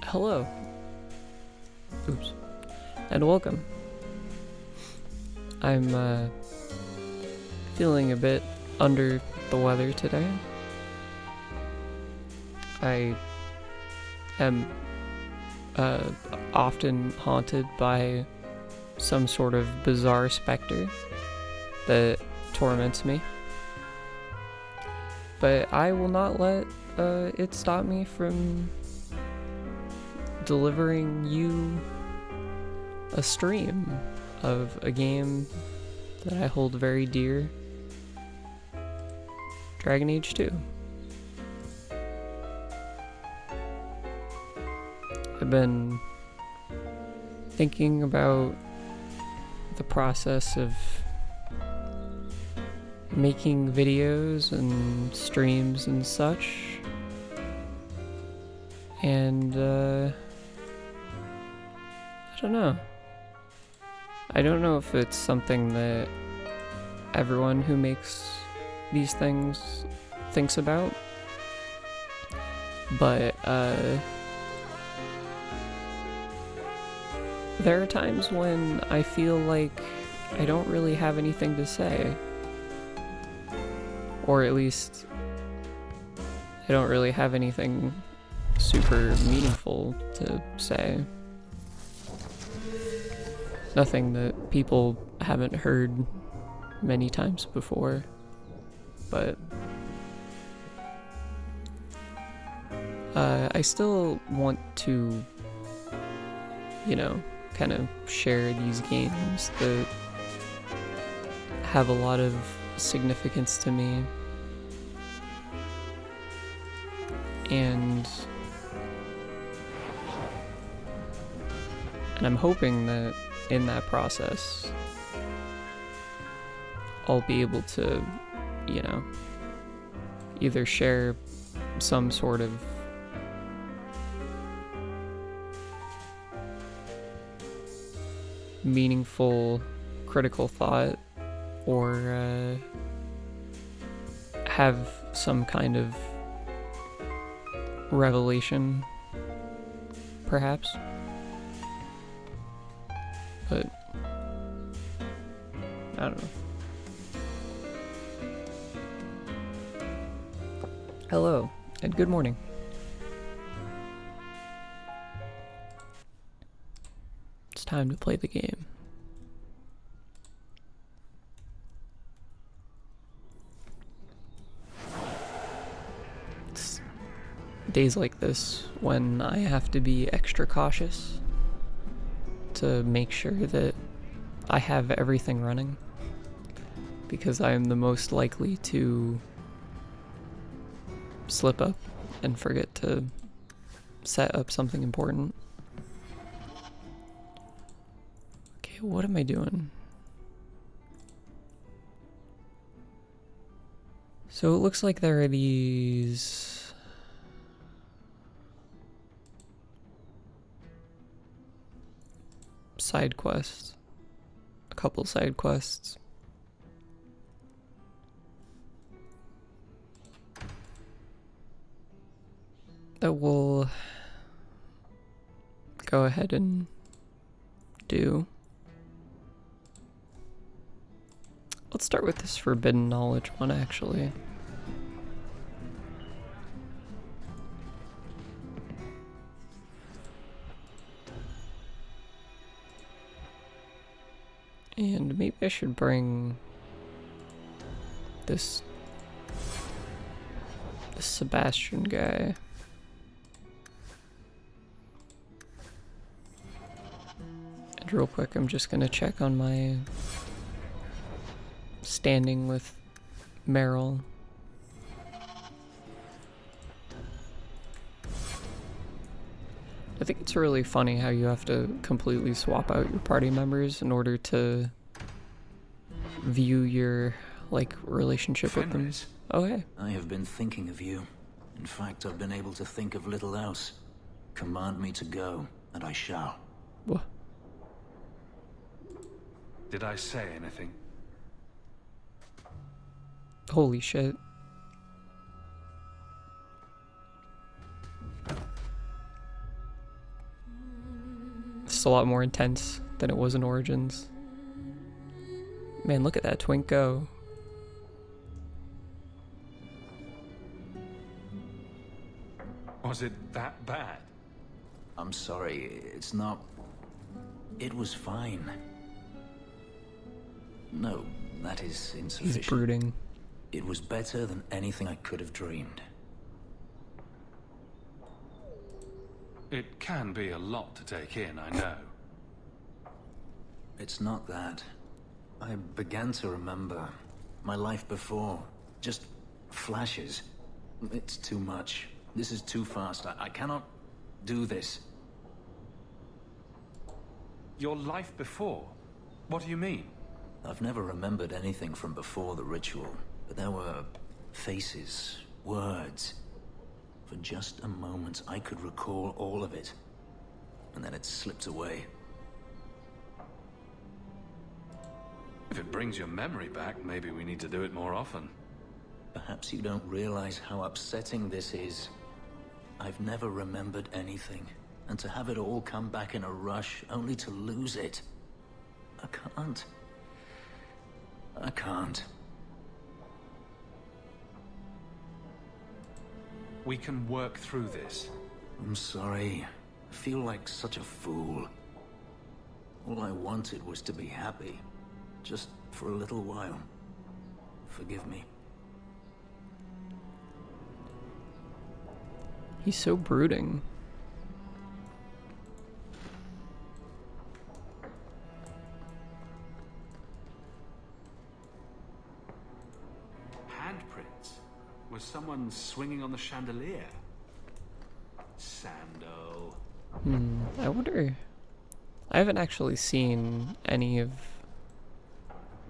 Hello. Oops. And welcome. I'm feeling a bit under the weather today. I am often haunted by some sort of bizarre specter that torments me. But I will not let it stop me from delivering you a stream of a game that I hold very dear, Dragon Age 2. I've been thinking about the process of making videos and streams and such, and I don't know. I don't know if it's something that everyone who makes these things thinks about, but there are times when I feel like I don't really have anything to say, or at least I don't really have anything super meaningful to say. Nothing that people haven't heard many times before, but I still want to, kind of share these games that have a lot of significance to me, and I'm hoping that in that process I'll be able to, either share some sort of meaningful critical thought, or have some kind of revelation, perhaps. But I don't know. Hello, and good morning. It's time to play the game. It's days like this when I have to be extra cautious to make sure that I have everything running, because I am the most likely to slip up and forget to set up something important. Okay, what am I doing? So it looks like there are these side quests, a couple side quests. That we'll go ahead and do. Let's start with this forbidden knowledge one, actually. And maybe I should bring this Sebastian guy. And real quick, I'm just gonna check on my standing with Meryl. I think it's really funny how you have to completely swap out your party members in order to view your, relationship with them. Oh, hey. I have been thinking of you. In fact, I've been able to think of little else. Command me to go, and I shall. What? Did I say anything? Holy shit. just a lot more intense than it was in Origins. Man, look at that twink go. Was it that bad? I'm sorry, it's not... It was fine. No, that is insufficient. He's brooding. It was better than anything I could have dreamed. It can be a lot to take in, I know. It's not that. I began to remember my life before. Just flashes. It's too much. This is too fast. I cannot do this. Your life before? What do you mean? I've never remembered anything from before the ritual, but there were faces, words. For just a moment, I could recall all of it, and then it slipped away. If it brings your memory back, maybe we need to do it more often. Perhaps you don't realize how upsetting this is. I've never remembered anything, and to have it all come back in a rush, only to lose it. I can't. I can't. We can work through this. I'm sorry. I feel like such a fool. All I wanted was to be happy. Just for a little while. Forgive me. He's so brooding. Handprints? Was someone swinging on the chandelier? Sando. I wonder... I haven't actually seen any of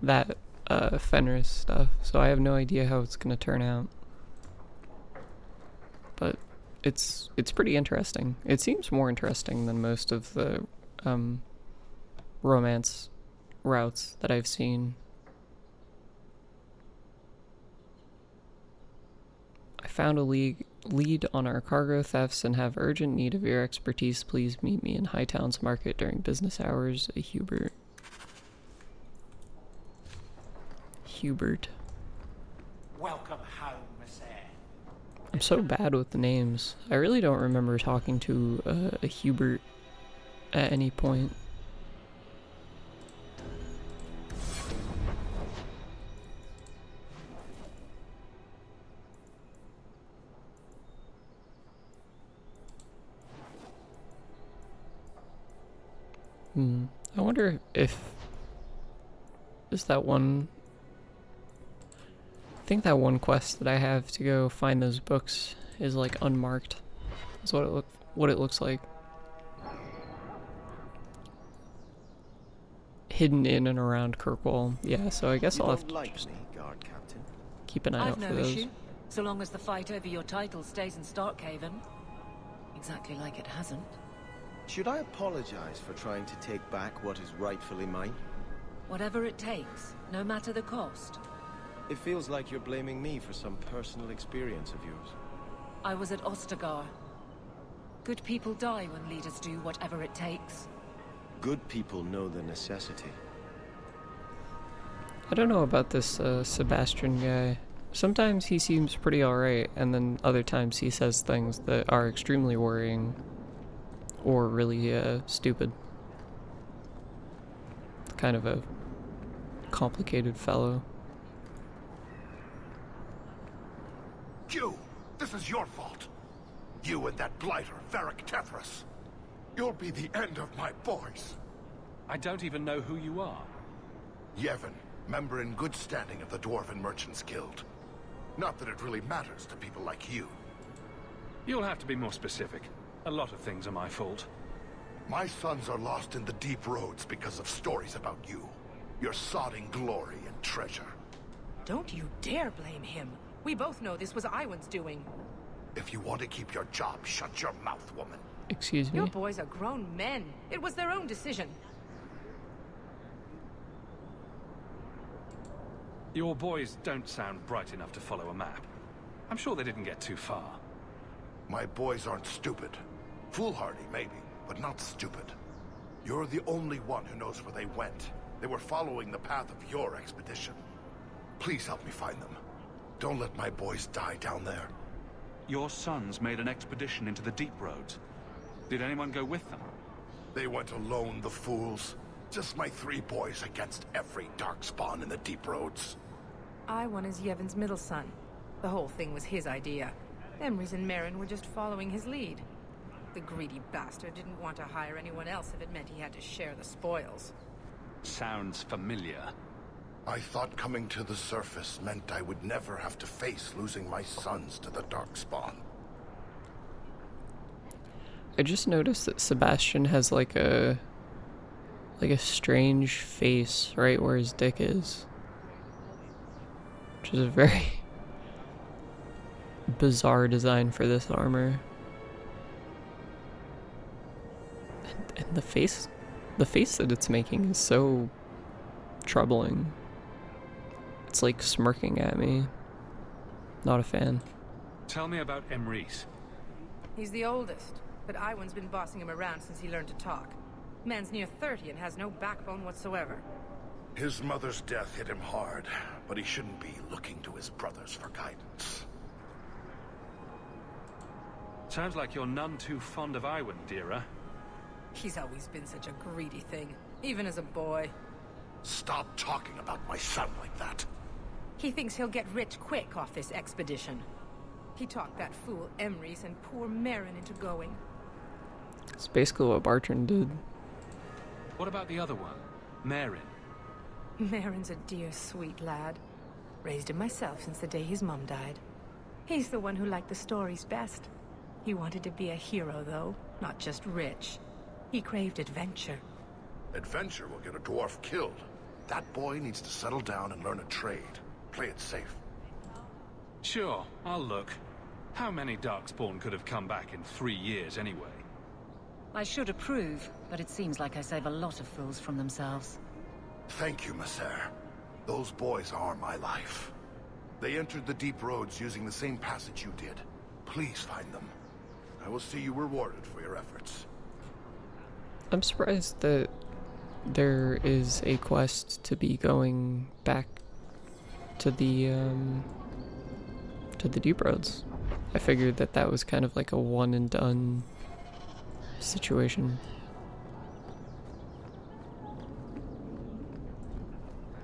that Fenris stuff, so I have no idea how it's gonna turn out. But it's pretty interesting. It seems more interesting than most of the romance routes that I've seen. I found a lead on our cargo thefts and have urgent need of your expertise. Please meet me in Hightowns Market during business hours. Hubert. Welcome home, Miss Eyre. I'm so bad with the names. I really don't remember talking to a Hubert at any point. I wonder if is that one. I think that one quest that I have to go find those books is like unmarked. That's what it looks like. Hidden in and around Kirkwall. Yeah, so I guess I'll have to just Guard Captain. keep an eye out for those. So long as the fight over your title stays in Starkhaven. Exactly like it hasn't. Should I apologize for trying to take back what is rightfully mine? Whatever it takes, no matter the cost. It feels like you're blaming me for some personal experience of yours. I was at Ostagar. Good people die when leaders do whatever it takes. Good people know the necessity. I don't know about this Sebastian guy. Sometimes he seems pretty alright, and then other times he says things that are extremely worrying. Or really stupid. Kind of a complicated fellow. You! This is your fault! You and that blighter, Varric Tethras. You'll be the end of my boys. I don't even know who you are. Yevon, member in good standing of the Dwarven Merchants Guild. Not that it really matters to people like you. You'll have to be more specific. A lot of things are my fault. My sons are lost in the deep roads because of stories about you. Your sodding glory and treasure. Don't you dare blame him. We both know this was Iwan's doing. If you want to keep your job, shut your mouth, woman. Excuse me? Your boys are grown men. It was their own decision. Your boys don't sound bright enough to follow a map. I'm sure they didn't get too far. My boys aren't stupid. Foolhardy, maybe, but not stupid. You're the only one who knows where they went. They were following the path of your expedition. Please help me find them. Don't let my boys die down there. Your sons made an expedition into the deep roads. Did anyone go with them? They went alone, the fools. Just my 3 boys against every darkspawn in the deep roads. Iwan is Yevon's middle son. The whole thing was his idea. Emrys and Merrin were just following his lead. The greedy bastard didn't want to hire anyone else if it meant he had to share the spoils. Sounds familiar. I thought coming to the surface meant I would never have to face losing my sons to the darkspawn. I just noticed that Sebastian has like a strange face right where his dick is. Which is a very bizarre design for this armor. And the face that it's making is so troubling. It's like smirking at me. Not a fan. Tell me about Emrys. He's the oldest, but Iwan's been bossing him around since he learned to talk. Man's near 30 and has no backbone whatsoever. His mother's death hit him hard, but he shouldn't be looking to his brothers for guidance. Sounds like you're none too fond of Iwan, Dira. He's always been such a greedy thing, even as a boy. Stop talking about my son like that. He thinks he'll get rich quick off this expedition. He talked that fool Emrys and poor Merrin into going. It's basically what Bartrand did. What about the other one? Merrin? Merrin's a dear, sweet lad. Raised him myself since the day his mum died. He's the one who liked the stories best. He wanted to be a hero, though, not just rich. He craved adventure. Adventure will get a dwarf killed. That boy needs to settle down and learn a trade. Play it safe. Sure, I'll look. How many Darkspawn could have come back in 3 years anyway? I should approve, but it seems like I save a lot of fools from themselves. Thank you, Messer. Those boys are my life. They entered the deep roads using the same passage you did. Please find them. I will see you rewarded for your efforts. I'm surprised that there is a quest to be going back to the deep roads. I figured that that was kind of like a one and done situation.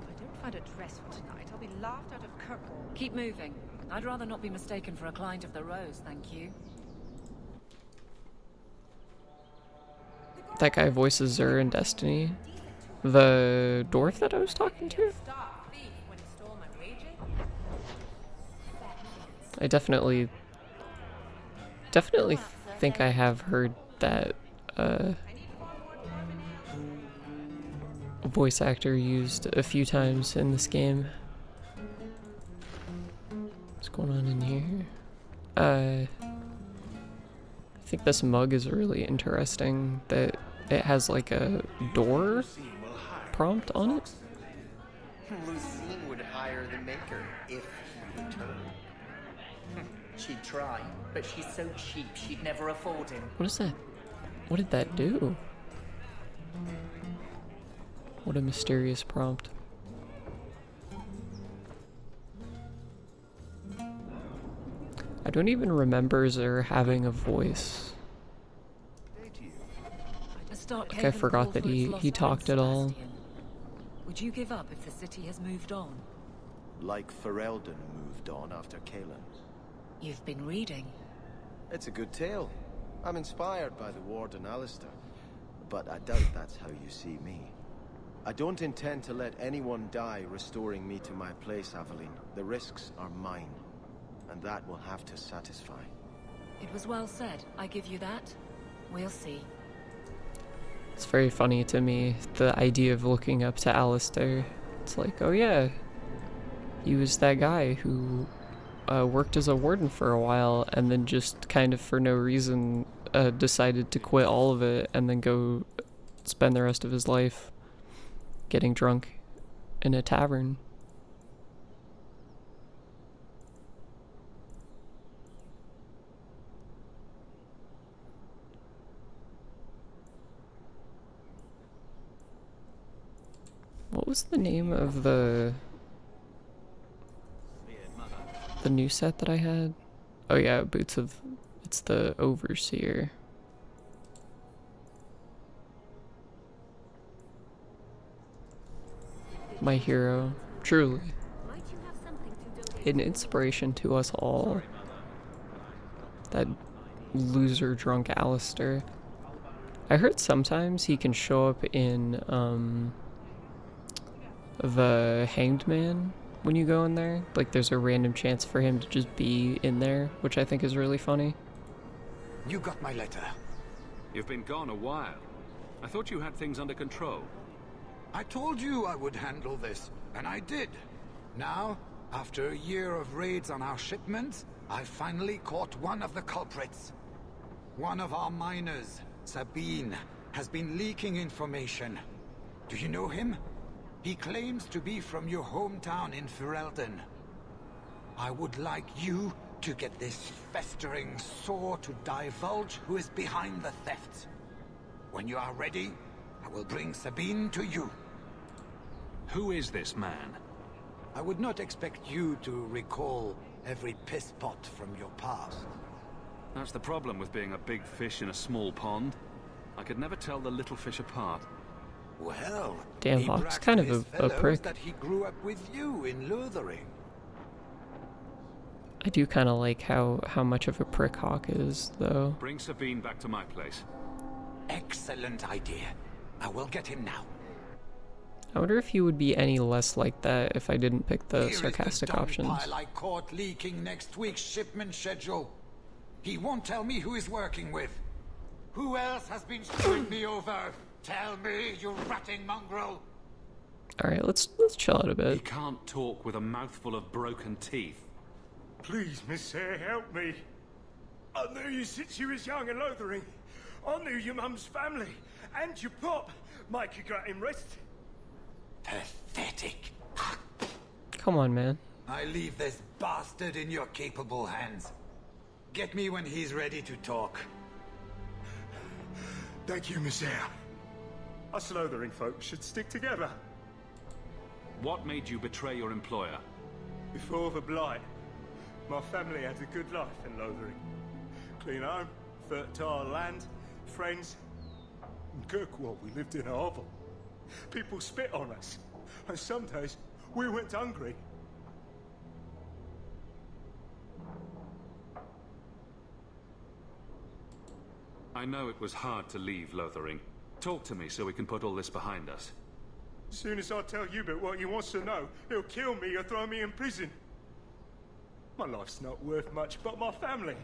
I don't find a dress for tonight. I'll be laughed out of Kirkwall. Keep moving. I'd rather not be mistaken for a client of the Rose, thank you. That guy voices Zur in Destiny. The dwarf that I was talking to? Stop, thief, when he stole my wages? I definitely think I have heard that voice actor used a few times in this game. What's going on in here? I think this mug is really interesting, that it has like a door prompt on it. Lucine would hire the maker if he returned. She'd try, but she's so cheap she'd never afford him. What is that? What did that do? What a mysterious prompt. I don't even remember Zur having a voice. Like I forgot that he talked at all. Would you give up if the city has moved on? Like Ferelden moved on after Callan. You've been reading. It's a good tale. I'm inspired by the Warden Alistair, but I doubt that's how you see me. I don't intend to let anyone die restoring me to my place, Aveline. The risks are mine, and that will have to satisfy. It was well said. I give you that. We'll see. It's very funny to me, the idea of looking up to Alistair. It's like, oh yeah, he was that guy who worked as a warden for a while and then just kind of for no reason decided to quit all of it and then go spend the rest of his life getting drunk in a tavern. was the name of the new set that I had? Oh yeah, Boots of... It's the Overseer. My hero, truly. An inspiration to us all. That loser drunk Callisto. I heard sometimes he can show up in the Hanged Man when you go in there. Like there's a random chance for him to just be in there, which I think is really funny. You got my letter. You've been gone a while. I thought you had things under control. I told you I would handle this, and I did. Now, after a year of raids on our shipments, I finally caught one of the culprits. One of our miners, Sabine, has been leaking information. Do you know him? He claims to be from your hometown in Ferelden. I would like you to get this festering sore to divulge who is behind the thefts. When you are ready, I will bring Sabine to you. Who is this man? I would not expect you to recall every piss pot from your past. That's the problem with being a big fish in a small pond. I could never tell the little fish apart. Well, damn, he Hawk's bragged kind to of his a fellows prick. that he grew up with you in Lothering. I do kind of like how much of a prick Hawk is, though. Bring Sabine back to my place. Excellent idea. I will get him now. I wonder if he would be any less like that if I didn't pick the Here is sarcastic dung options. pile I caught leaking next week's shipment schedule. He won't tell me who he's working with. Who else has been screwing me over? Tell me, you ratting mongrel. Alright, let's chill out a He bit. can't talk with a mouthful of broken teeth. Please, Miss Sayre, help me. I knew you since you was young and Lothering. I knew your mum's family and your pop. Mike, you got him rest. Pathetic. Come on, man. I leave this bastard in your capable hands. Get me when he's ready to talk. Thank you, Miss Sayre. Us Lothering folk should stick together. What made you betray your employer? Before the Blight, my family had a good life in Lothering. Clean home, fertile land, friends. In Kirkwall, we lived in a hovel. People spit on us, and some days we went hungry. I know it was hard to leave Lothering. Talk to me so we can put all this behind us. As soon as I tell Hubert what he wants to know, he'll kill me or throw me in prison. My life's not worth much, but my family.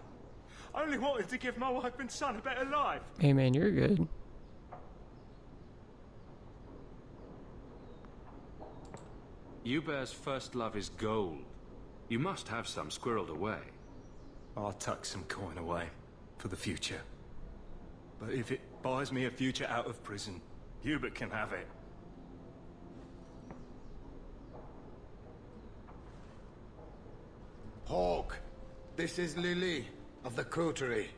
I only wanted to give my wife and son a better life. Hey man, you're good. Hubert's first love is gold. You must have some squirreled away. I'll tuck some coin away for the future. But if it buys me a future out of prison, Hubert can have it. Hawk, this is Lily of the Coterie.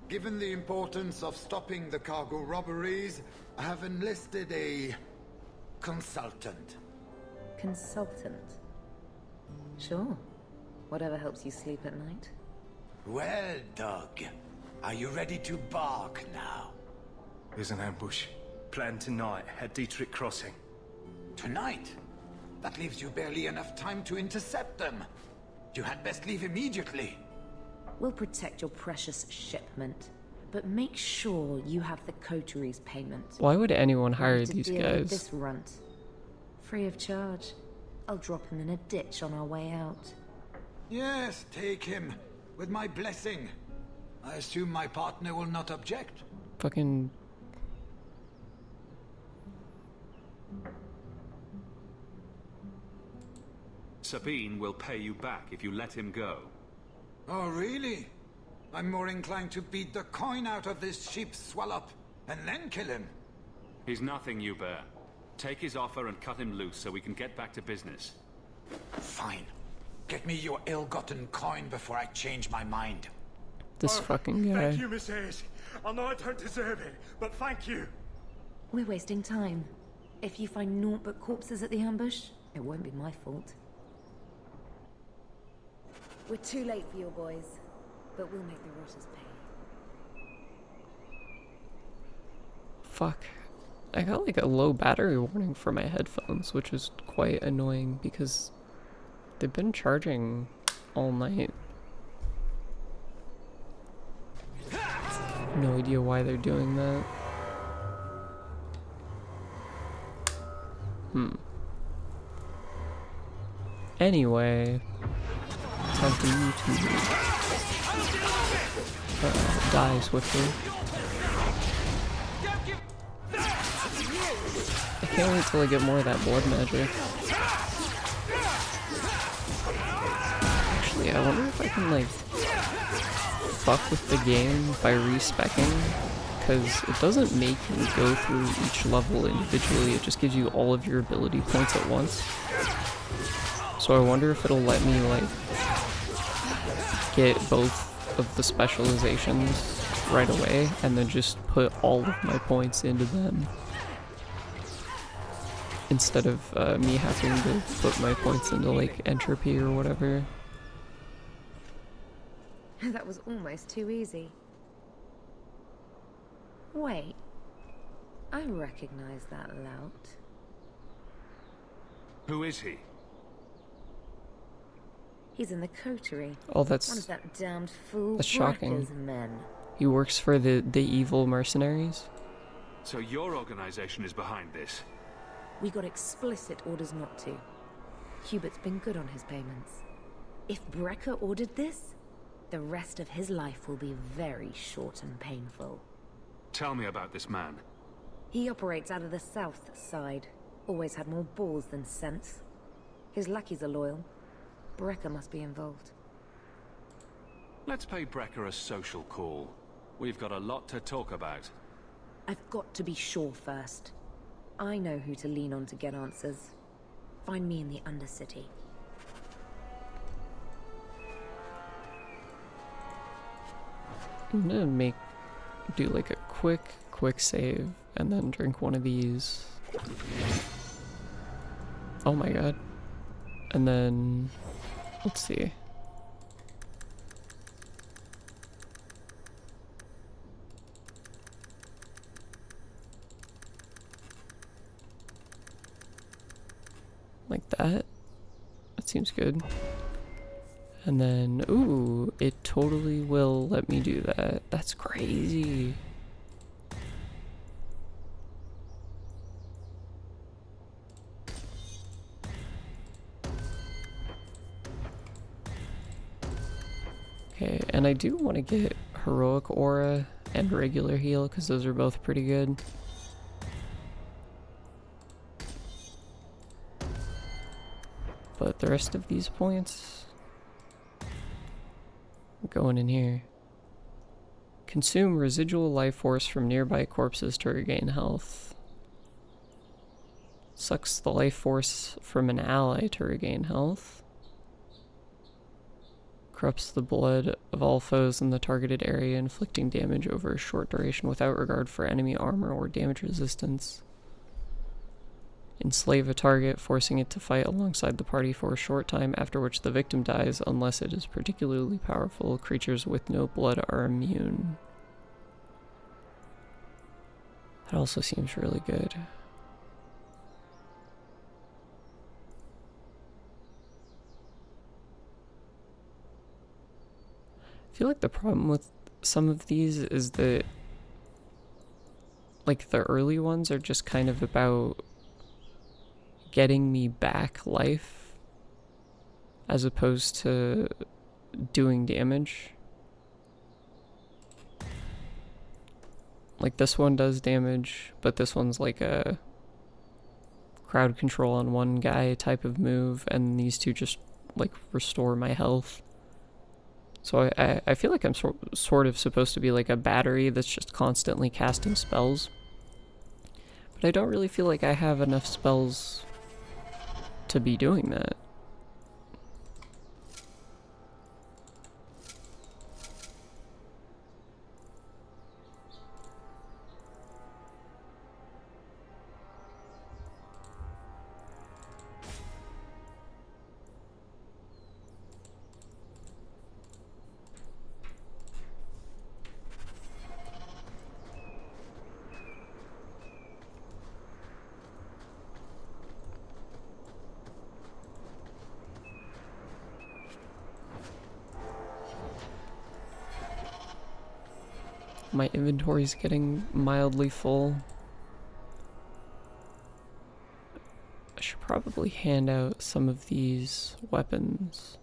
Given the importance of stopping the cargo robberies, I have enlisted a consultant. Consultant. Sure. Whatever helps you sleep at night. Well, Doug, are you ready to bark now? There's an ambush planned tonight at Dietrich Crossing. Tonight? That leaves you barely enough time to intercept them. You had best leave immediately. We'll protect your precious shipment, but make sure you have the coterie's payment. Why would anyone hire To these deal with guys? this runt. Free of charge. I'll drop him in a ditch on our way out. Yes, take him. With my blessing. I assume my partner will not object. Fucking... Sabine will pay you back if you let him go. Oh, really? I'm more inclined to beat the coin out of this sheep swallow and then kill him. He's nothing, Hubert. Take his offer and cut him loose so we can get back to business. Fine. Get me your ill-gotten coin before I change my mind. This fucking guy. Thank you, Miss Hayes. I know I don't deserve it, but thank you. We're wasting time. If you find naught but corpses at the ambush, it won't be my fault. We're too late for your boys, but we'll make the rotters pay. Fuck. I got like a low battery warning for my headphones, which is quite annoying because they've been charging all night. No idea why they're doing that. Anyway, time for you to die swiftly. I can't wait till I get more of that blood magic. Actually, I wonder if I can like fuck with the game by respecking, because it doesn't make you go through each level individually, it just gives you all of your ability points at once. So I wonder if it'll let me like get both of the specializations right away and then just put all of my points into them instead of me having to put my points into like entropy or whatever. That was almost too easy. Wait. I recognize that lout. Who is he? He's in the coterie. Oh, One of that damned fool that's shocking. Brecker's men. He works for the evil mercenaries. So your organization is behind this? We got explicit orders not to. Hubert's been good on his payments. If Brecker ordered this, the rest of his life will be very short and painful. Tell me about this man. He operates out of the south side. Always had more balls than sense. His lackeys are loyal. Brecker must be involved. Let's pay Brecker a social call. We've got a lot to talk about. I've got to be sure first. I know who to lean on to get answers. Find me in the Undercity. I'm gonna do like a quick save and then drink one of these. Oh my god. And then, let's see. Like that. That seems good. And then, ooh, it totally will let me do that. That's crazy. Okay, and I do want to get Heroic Aura and Regular Heal, because those are both pretty good. But the rest of these points, I'm going in here. Consume residual life force from nearby corpses to regain health. Sucks the life force from an ally to regain health. Corrupts the blood of all foes in the targeted area, inflicting damage over a short duration without regard for enemy armor or damage resistance. Enslave a target, forcing it to fight alongside the party for a short time, after which the victim dies unless it is particularly powerful. Creatures with no blood are immune. That also seems really good. I feel like the problem with some of these is that, like, the early ones are just kind of about getting me back life as opposed to doing damage. Like, this one does damage, but this one's like a crowd control on one guy type of move, and these two just, like, restore my health. So I feel like I'm sort of supposed to be like a battery that's just constantly casting spells. But I don't really feel like I have enough spells to be doing that. My inventory's getting mildly full. I should probably hand out some of these weapons.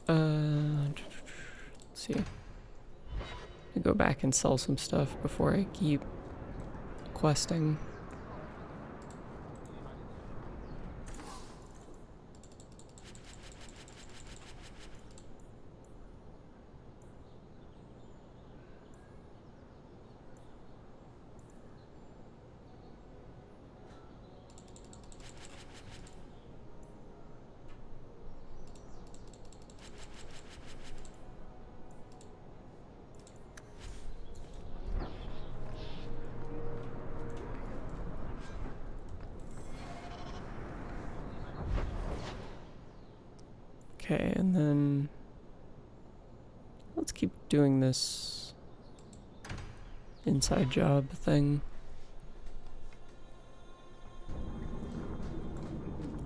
Let's see. I go back and sell some stuff before I keep questing. Okay, and then let's keep doing this inside job thing.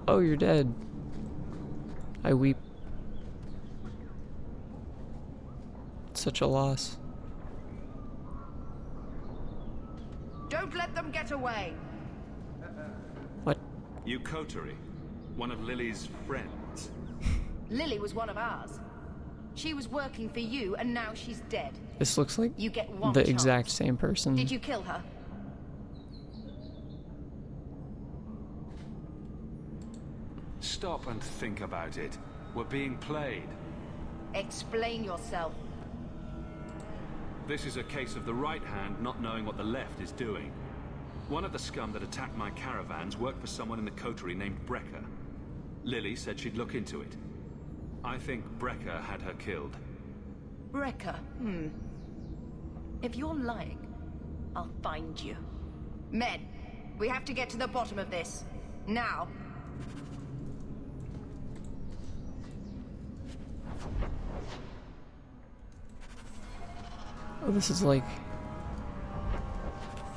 Oh, you're dead. I weep. Such a loss. Don't let them get away. What? You Coterie, one of Lily's friends. Lily was one of ours. She was working for you, and now she's dead. This looks like You get one the chance. exact same person. Did you kill her? Stop and think about it. We're being played. Explain yourself. This is a case of the right hand not knowing what the left is doing. One of the scum that attacked my caravans worked for someone in the coterie named Brecker. Lily said she'd look into it. I think Brecker had her killed. Brecker, If you're lying, I'll find you. Men, we have to get to the bottom of this. Now. Oh, this is like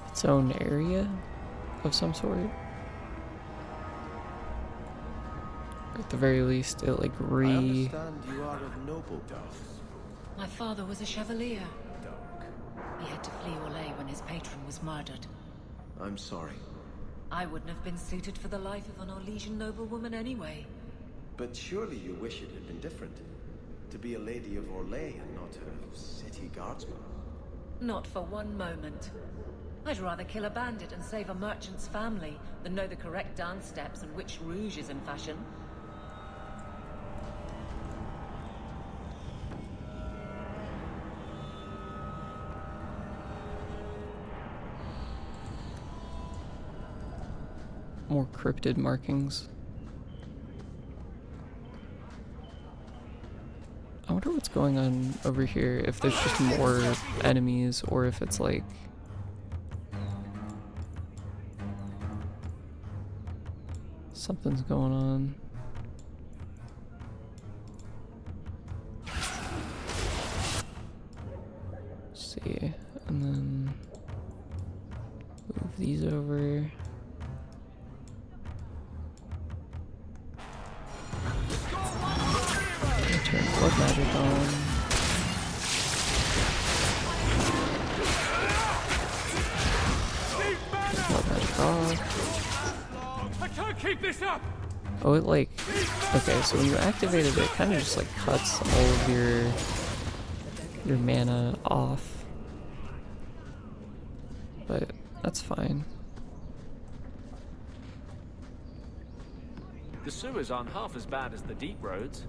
its own area of some sort. At the very least, it like I understand you are of noble birth. My father was a chevalier. He had to flee Orlais when his patron was murdered. I'm sorry. I wouldn't have been suited for the life of an Orlesian noblewoman anyway. But surely you wish it had been different. To be a lady of Orlais and not a city guardsman. Not for one moment. I'd rather kill a bandit and save a merchant's family than know the correct dance steps and which rouge is in fashion. more cryptid markings. I wonder what's going on over here, if there's just more enemies or if it's like something's going on. Let's see, and then move these over. Turn blood magic on. Blood magic off. I can't keep this up. Oh, it like, okay, so when you activate it, it kind of just like cuts all of your mana off. But that's fine. The sewers aren't half as bad as the deep roads.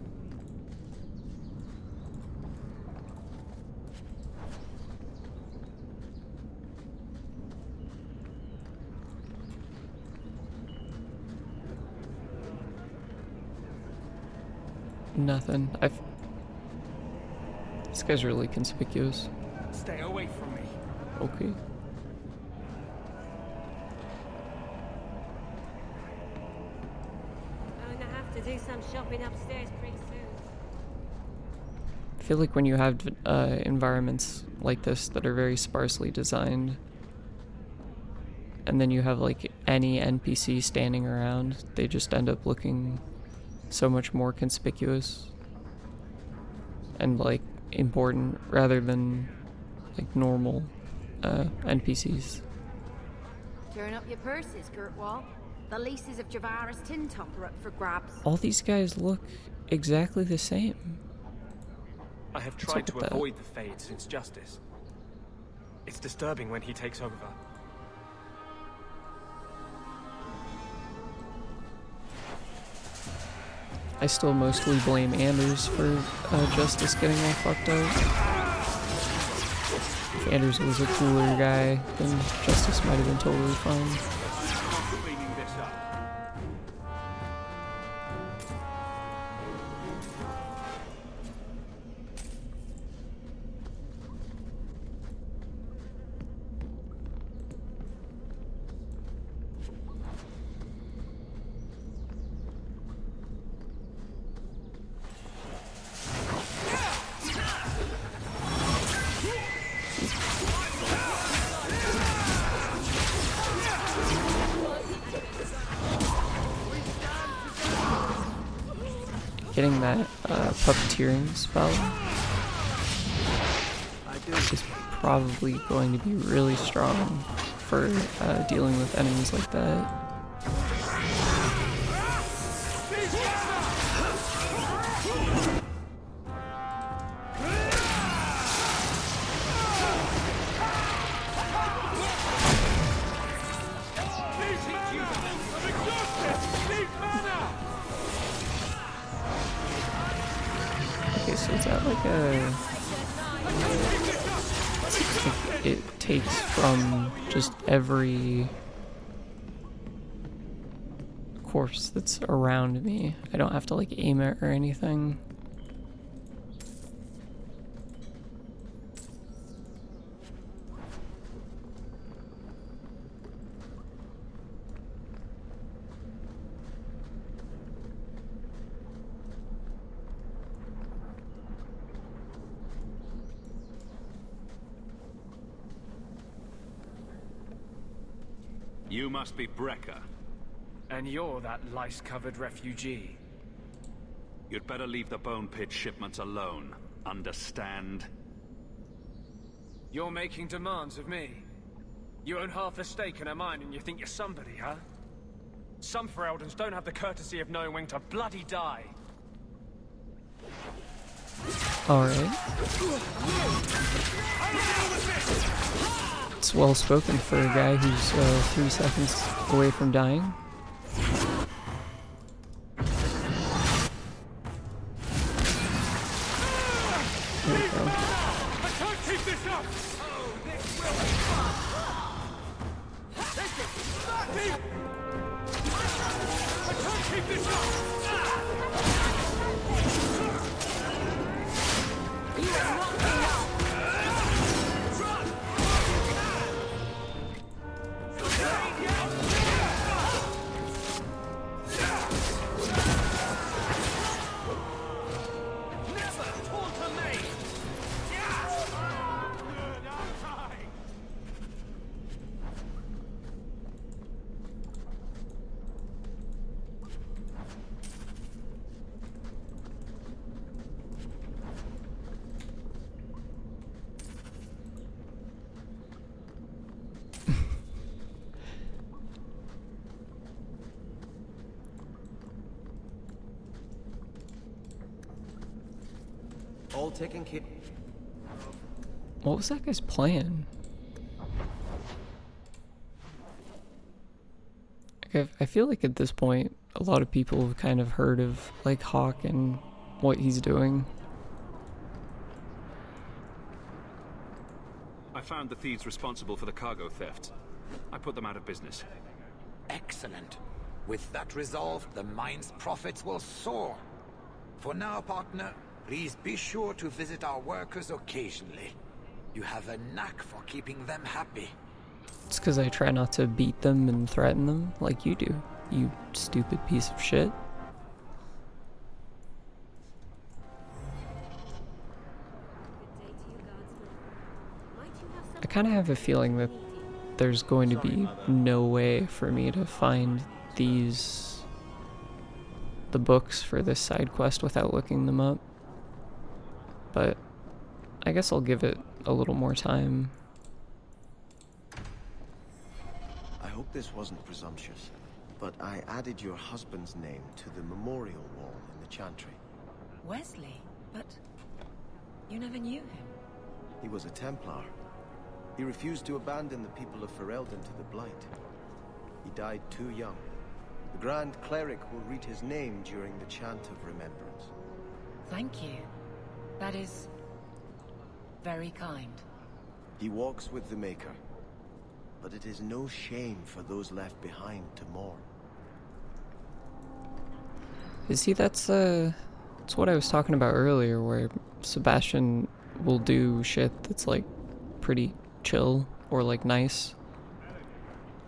Nothing. This guy's really conspicuous. Stay away from me. Okay. I'm gonna have to do some shopping upstairs pretty soon. I feel like when you have environments like this that are very sparsely designed, and then you have like any NPC standing around, they just end up looking so much more conspicuous and like important rather than like normal NPCs. Turn up your purses, Kurtwall. The leases of Javaris Tintop are up for grabs. All these guys look exactly the same. I have What's tried up to with that? avoid the Fade since Justice. It's disturbing when he takes over. I still mostly blame Anders for Justice getting all fucked up. If Anders was a cooler guy, then Justice might have been totally fine. Cleaning this up. Getting that puppeteering spell is probably going to be really strong for dealing with enemies like that. Okay, so is that like a... It takes from just every corpse that's around me. I don't have to like aim it or anything. You must be Brecker. And you're that lice-covered refugee. You'd better leave the Bone Pit shipments alone. Understand? You're making demands of me. You own half a stake in a mine and you think you're somebody, huh? Some Fereldans don't have the courtesy of knowing when to bloody die. Alright. It's well spoken for a guy who's 3 seconds away from dying. There we go. I can't keep this up! I can't keep this up! All taken care. What was that guy's plan? Like, I feel like at this point, a lot of people have kind of heard of like Hawk and what he's doing. I found the thieves responsible for the cargo theft. I put them out of business. Excellent. With that resolved, the mine's profits will soar. For now, partner, please be sure to visit our workers occasionally. You have a knack for keeping them happy. It's because I try not to beat them and threaten them like you do, you stupid piece of shit. I kind of have a feeling that there's going to be no way for me to find the books for this side quest without looking them up. But I guess I'll give it a little more time. I hope this wasn't presumptuous, but I added your husband's name to the memorial wall in the chantry. Wesley? But you never knew him. He was a Templar. He refused to abandon the people of Ferelden to the Blight. He died too young. The Grand Cleric will read his name during the Chant of Remembrance. Thank you. That is very kind. He walks with the Maker, but it is no shame for those left behind to mourn. You see, that's what I was talking about earlier, where Sebastian will do shit that's like pretty chill or like nice,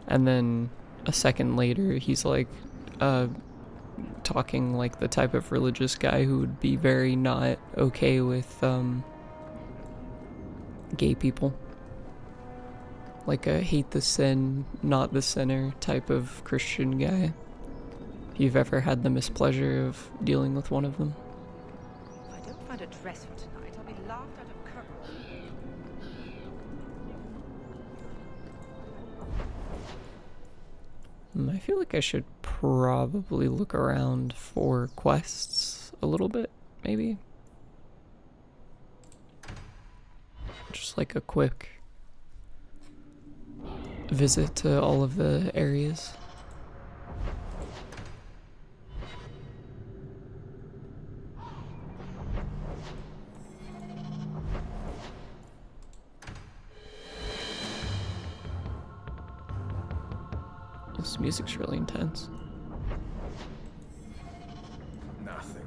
and then a second later he's like talking like the type of religious guy who would be very not okay with gay people, like a hate the sin, not the sinner type of Christian guy. If you've ever had the mispleasure of dealing with one of them. If I don't find a dress for tonight, I'll be laughed out of Kirkwall. I feel like I should probably look around for quests a little bit, maybe. Just like a quick visit to all of the areas. This music's really intense. Nothing.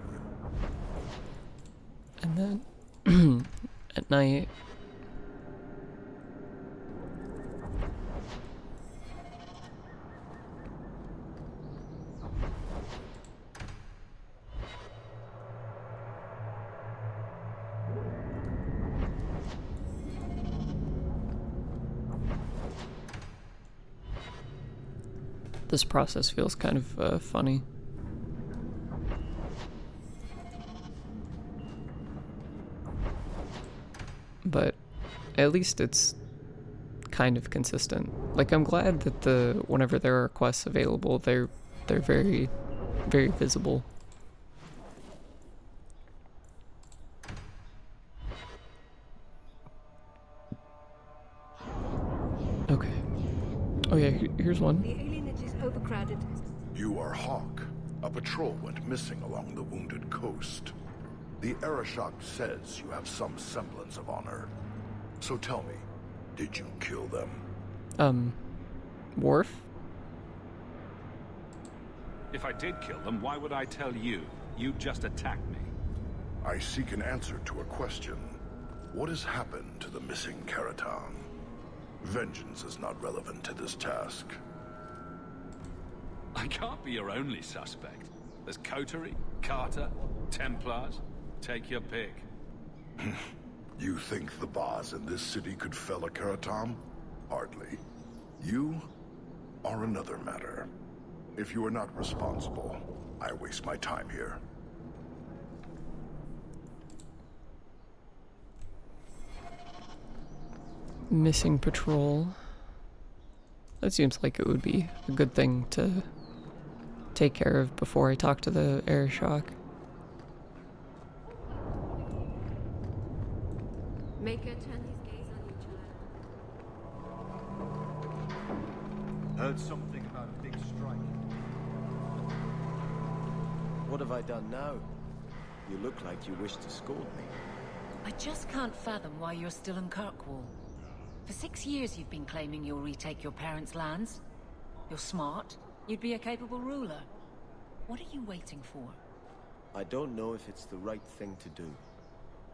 And then at night, this process feels kind of funny. But at least it's kind of consistent. Like, I'm glad that whenever there are quests available, they're very, very visible. Okay. Oh yeah, here's one. The alienage is overcrowded. You are Hawk. A patrol went missing along the Wounded Coast. The Arashok says you have some semblance of honor. So tell me, did you kill them? Worf? If I did kill them, why would I tell you? You just attacked me. I seek an answer to a question. What has happened to the missing Karatam? Vengeance is not relevant to this task. I can't be your only suspect. There's Coterie, Carter, Templars. Take your pick. You think the Baz in this city could fell a Karatam? Hardly. You are another matter. If you are not responsible, I waste my time here. Missing patrol. That seems like it would be a good thing to take care of before I talk to the Arashok. Make her turn his gaze on you, child. Heard something about a big strike. What have I done now? You look like you wish to scold me. I just can't fathom why you're still in Kirkwall. For 6 years you've been claiming you'll retake your parents' lands. You're smart. You'd be a capable ruler. What are you waiting for? I don't know if it's the right thing to do.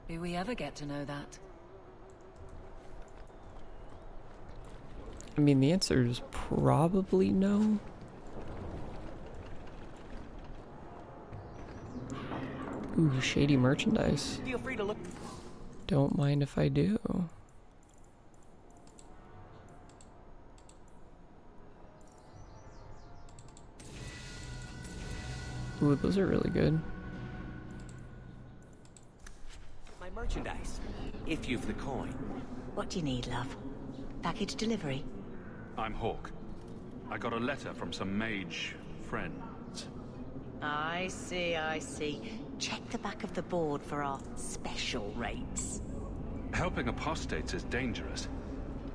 Do we ever get to know that? I mean, the answer is probably no. Ooh, shady merchandise. Feel free to look. Don't mind if I do. Ooh, those are really good. My merchandise, if you've the coin. What do you need, love? Package delivery? I'm Hawk. I got a letter from some mage friends. I see, I see. Check the back of the board for our special rates. Helping apostates is dangerous.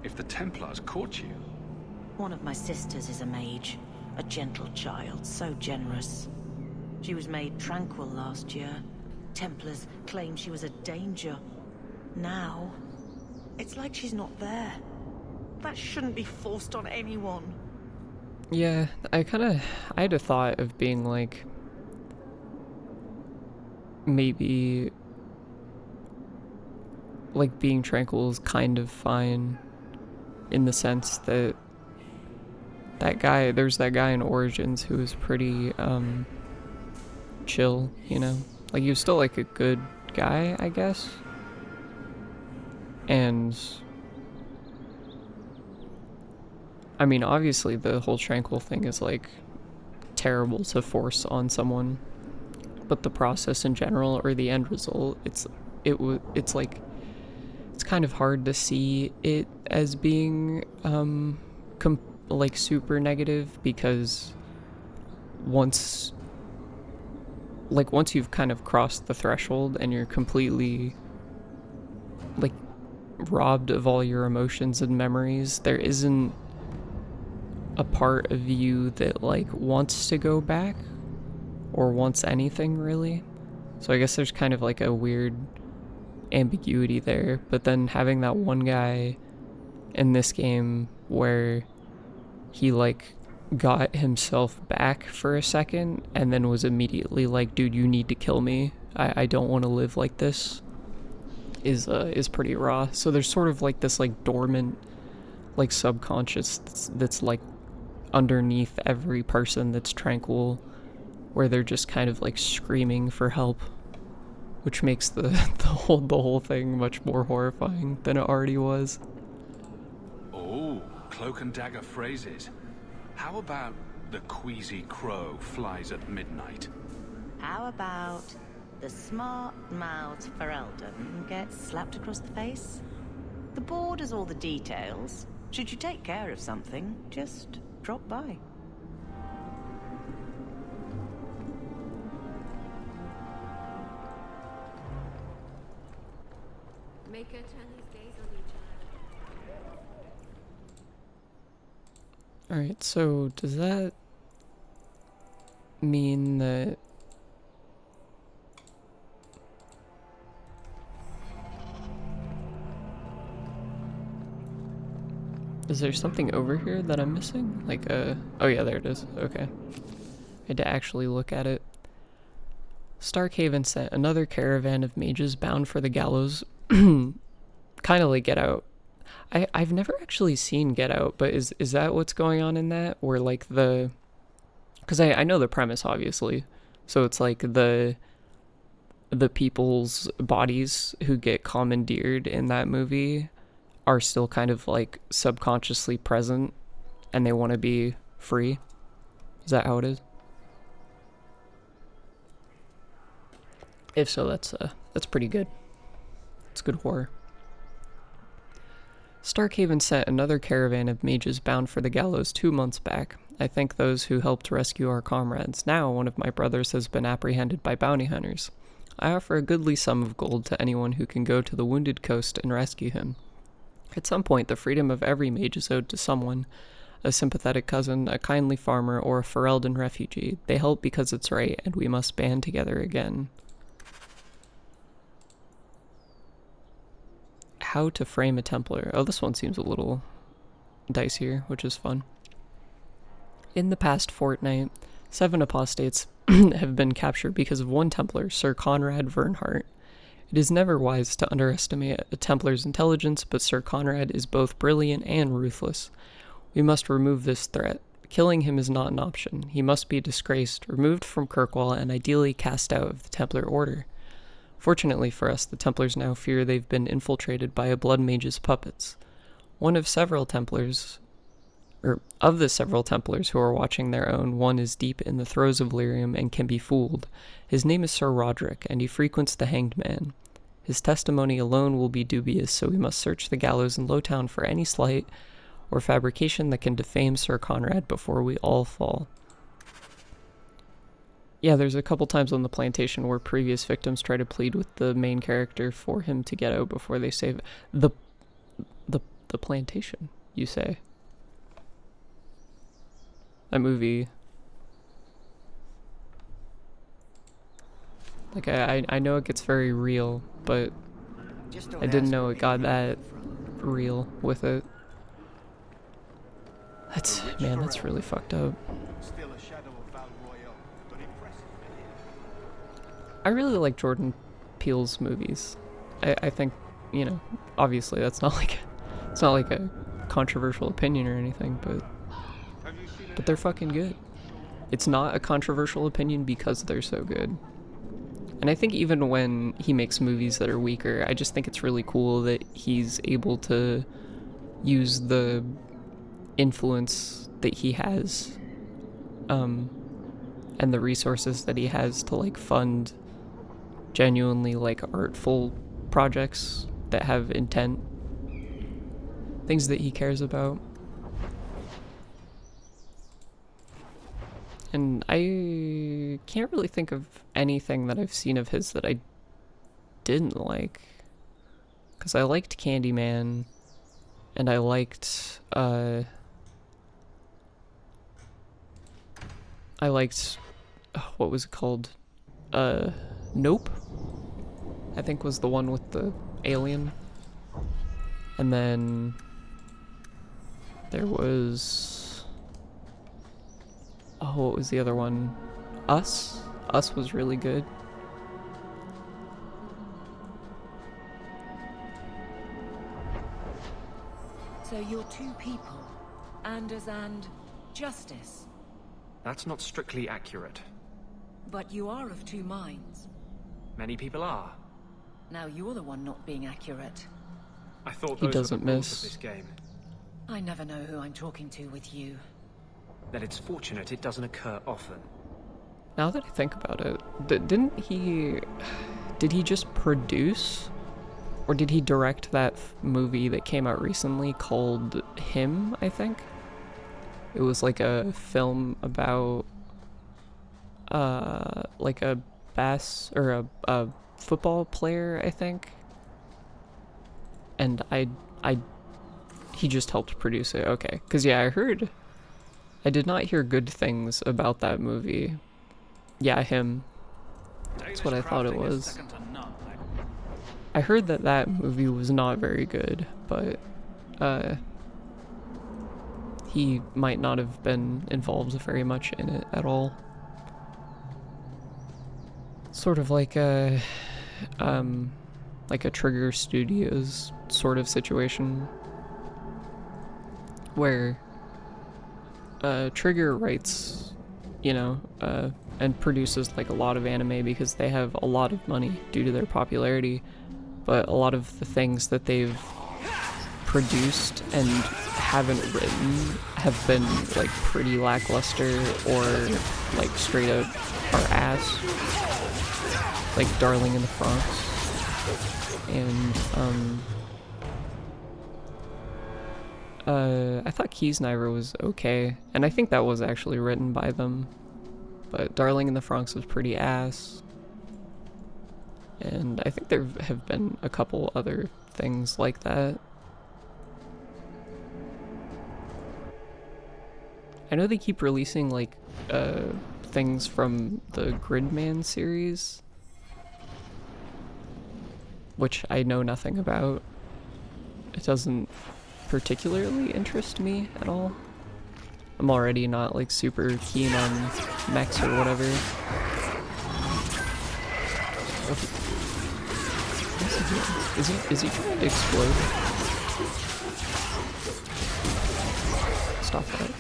If the Templars caught you... One of my sisters is a mage. A gentle child, so generous. She was made tranquil last year. Templars claimed she was a danger. Now, it's like she's not there. That shouldn't be forced on anyone. Yeah, I had a thought of being like, maybe, like, being tranquil is kind of fine, in the sense that there's that guy in Origins who was pretty, chill, you know? Like, he was still, like, a good guy, I guess. And I mean, obviously the whole tranquil thing is, like, terrible to force on someone, but the process in general, or the end result, it's like, it's kind of hard to see it as being, like, super negative, because once you've kind of crossed the threshold and you're completely, like, robbed of all your emotions and memories, there isn't a part of you that, like, wants to go back or wants anything, really. So I guess there's kind of like a weird ambiguity there. But then having that one guy in this game where he, like, got himself back for a second and then was immediately like, dude, you need to kill me, I don't want to live like this, is pretty raw. So there's sort of like this, like, dormant, like, subconscious that's like underneath every person that's tranquil, where they're just kind of like screaming for help, which makes the whole thing much more horrifying than it already was. Oh, cloak and dagger phrases. How about the queasy crow flies at midnight? How about the smart-mouthed Ferelden gets slapped across the face? The board has all the details. Should you take care of something, just drop by. Make her turn his gaze on you, child. Alright, so does that mean that is there something over here that I'm missing? Like oh yeah, there it is. Okay. I had to actually look at it. Starkhaven sent another caravan of mages bound for the gallows. Kind of like Get Out. I've never actually seen Get Out, but is that what's going on in that? Or like because I know the premise, obviously. So it's like the people's bodies who get commandeered in that movie are still kind of like subconsciously present and they want to be free. Is that how it is? If so, that's pretty good. It's good horror. Starkhaven sent another caravan of mages bound for the gallows 2 months back. I thank those who helped rescue our comrades. Now one of my brothers has been apprehended by bounty hunters. I offer a goodly sum of gold to anyone who can go to the wounded coast and rescue him. At some point, the freedom of every mage is owed to someone, a sympathetic cousin, a kindly farmer, or a Ferelden refugee. They help because it's right, and we must band together again. How to frame a Templar. Oh, this one seems a little dicier, which is fun. In the past fortnight, 7 apostates have been captured because of one Templar, Sir Conrad Vernhart. It is never wise to underestimate a Templar's intelligence, but Sir Conrad is both brilliant and ruthless. We must remove this threat. Killing him is not an option. He must be disgraced, removed from Kirkwall, and ideally cast out of the Templar Order. Fortunately for us, the Templars now fear they've been infiltrated by a Blood Mage's puppets. One of several Templars or of the several Templars who are watching their own, one is deep in the throes of lyrium and can be fooled. His name is Sir Roderick, and he frequents the Hanged Man. His testimony alone will be dubious, so we must search the gallows in Lowtown for any slight or fabrication that can defame Sir Conrad before we all fall. Yeah, there's a couple times on the plantation where previous victims try to plead with the main character for him to get out before they save the plantation, you say? That movie, like, I know it gets very real, but I didn't know it got that real with it. Man, that's really fucked up. I really like Jordan Peele's movies. I think, you know, obviously that's not like, it's not like a controversial opinion or anything, but they're fucking good. It's not a controversial opinion because they're so good. And I think even when he makes movies that are weaker, I just think it's really cool that he's able to use the influence that he has, and the resources that he has to, like, fund genuinely, like, artful projects that have intent, things that he cares about. And I can't really think of anything that I've seen of his that I didn't like, because I liked Candyman, and I liked, what was it called? Nope, I think was the one with the alien. And then there was, what was the other one? Us? Us was really good. So you're two people, Anders and Justice. That's not strictly accurate. But you are of two minds. Many people are. Now you're the one not being accurate. I thought He those doesn't were the rules miss. of this game. I never know who I'm talking to with you. Then it's fortunate it doesn't occur often. Now that I think about it, did he just produce, or did he direct that movie that came out recently called Him, I think? It was like a film about, like a a football player, I think. And he just helped produce it. Okay, because yeah, I did not hear good things about that movie. Yeah, Him. That's what I thought it was. I heard that movie was not very good, but he might not have been involved very much in it at all. Sort of like a Trigger Studios sort of situation, where Trigger writes, you know, and produces like a lot of anime because they have a lot of money due to their popularity, but a lot of the things that they've produced and haven't written have been like pretty lackluster or like straight up our ass, like Darling in the Franxx. And I thought Kiesniver was okay, and I think that was actually written by them, but Darling in the Franxx was pretty ass. And I think there have been a couple other things like that. I know they keep releasing like things from the Gridman series, which I know nothing about. It doesn't particularly interest me at all. I'm already not like super keen on mechs or whatever. Is he trying to explode? Stop that.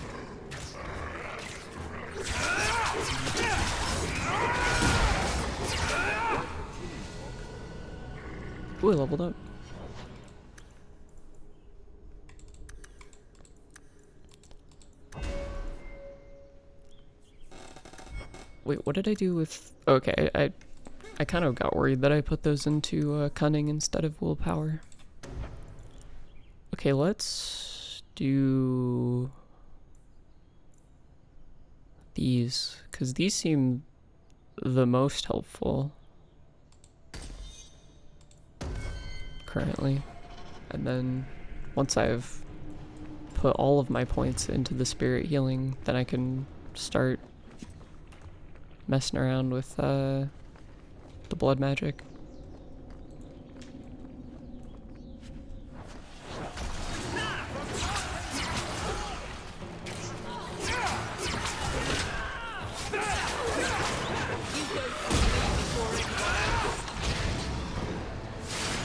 Ooh, I leveled up. Wait, what did I do with... Okay, I kind of got worried that I put those into cunning instead of willpower. Okay, let's do these, because these seem the most helpful currently. And then once I've put all of my points into the spirit healing, then I can start messing around with the blood magic.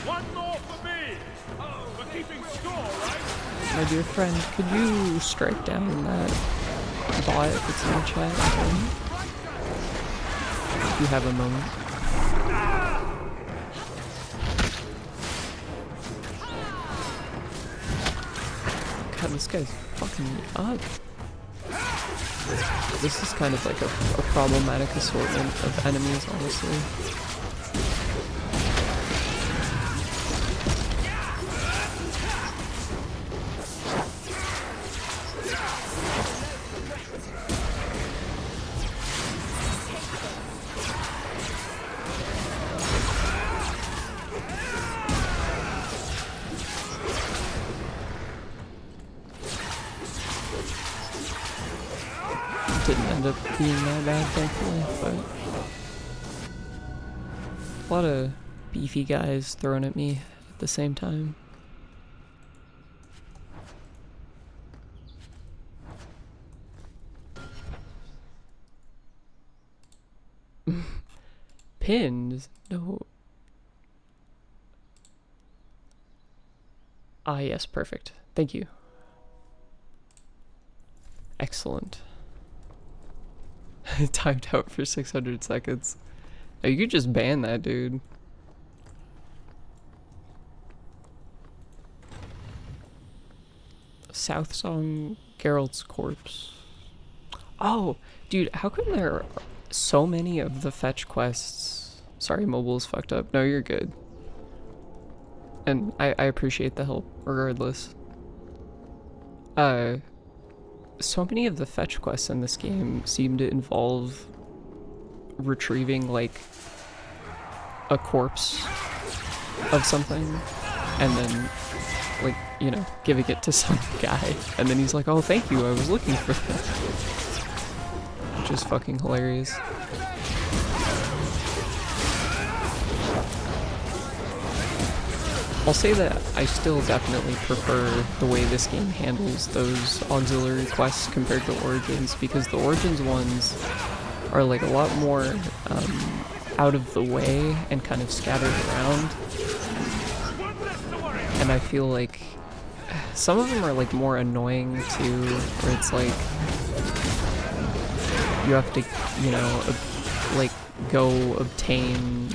One more for me! For keeping score, right? My dear friend, could you strike down that bot that's in the chat? If you have a moment. God, this guy's fucking me up. This is kind of like a problematic assortment of enemies, honestly. Didn't end up being that bad, thankfully, but a lot of beefy guys thrown at me at the same time. Pins? No. Ah, yes, perfect. Thank you. Excellent. Timed out for 600 seconds. Oh, you could just ban that dude. South Song, Geralt's Corpse. Oh, dude, how come there are so many of the fetch quests? Sorry, mobile's fucked up. No, you're good. And I appreciate the help, regardless. So many of the fetch quests in this game seem to involve retrieving, like, a corpse of something, and then, like, you know, giving it to some guy, and then he's like, oh, thank you, I was looking for that. Which is fucking hilarious. I'll say that I still definitely prefer the way this game handles those auxiliary quests compared to Origins, because the Origins ones are like a lot more out of the way and kind of scattered around. And I feel like some of them are like more annoying too, where it's like you have to, you know, like go obtain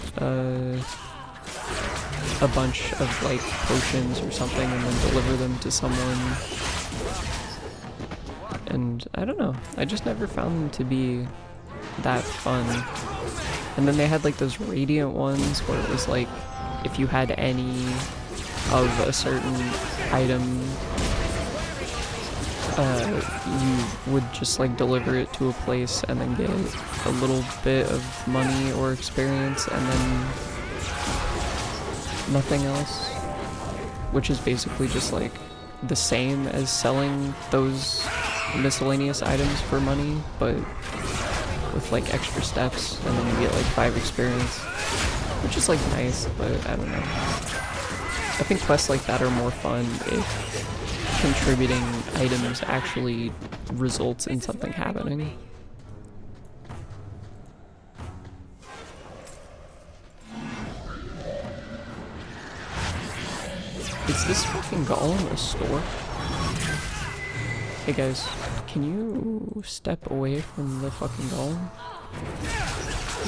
a bunch of like potions or something and then deliver them to someone. And I don't know, I just never found them to be that fun. And then they had like those radiant ones where it was like if you had any of a certain item, you would just like deliver it to a place and then get a little bit of money or experience and then nothing else, which is basically just like the same as selling those miscellaneous items for money, but with like extra steps, and then you get like 5 experience, which is like nice, but I don't know. I think quests like that are more fun if contributing items actually results in something happening. Is this fucking golem a store? Hey guys, can you step away from the fucking golem?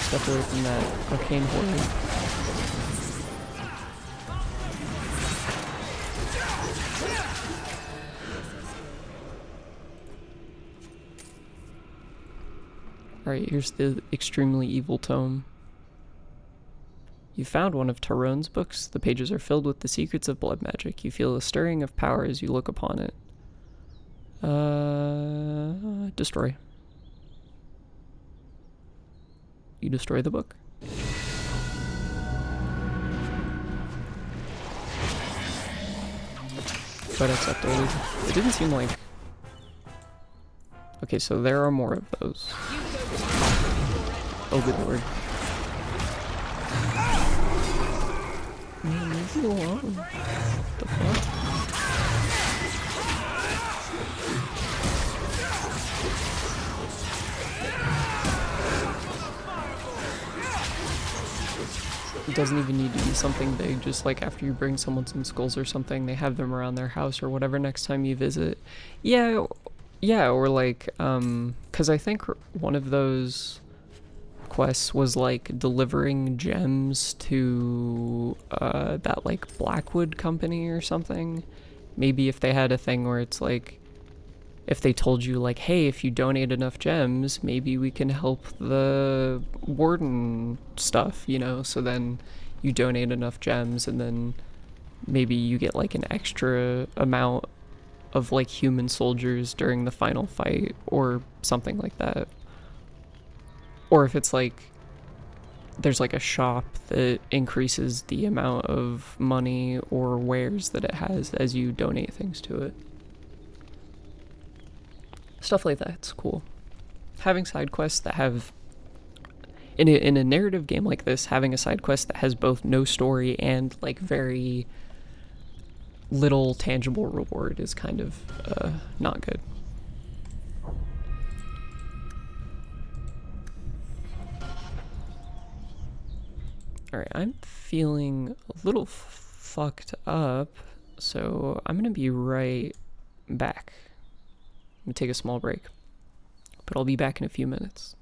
Step away from that arcane horror. Alright, here's the extremely evil tome. You found one of Tyrone's books. The pages are filled with the secrets of blood magic. You feel a stirring of power as you look upon it. Destroy. You destroy the book. But accepted. It didn't seem like... Okay, so there are more of those. Oh, good lord. Leave me alone. What the fuck? It doesn't even need to be something big, just like after you bring someone some skulls or something, they have them around their house or whatever next time you visit. Yeah, or like, because I think one of those quests was like delivering gems to that like Blackwood company or something. Maybe if they had a thing where it's like, if they told you like, hey, if you donate enough gems, maybe we can help the warden stuff, you know? So then you donate enough gems and then maybe you get like an extra amount of like human soldiers during the final fight or something like that. Or if it's like there's like a shop that increases the amount of money or wares that it has as you donate things to it. Stuff like that's cool. Having side quests that have in a narrative game like this, having a side quest that has both no story and like very little tangible reward is kind of not good. Alright, I'm feeling a little fucked up, so I'm gonna be right back. I'm gonna take a small break, but I'll be back in a few minutes.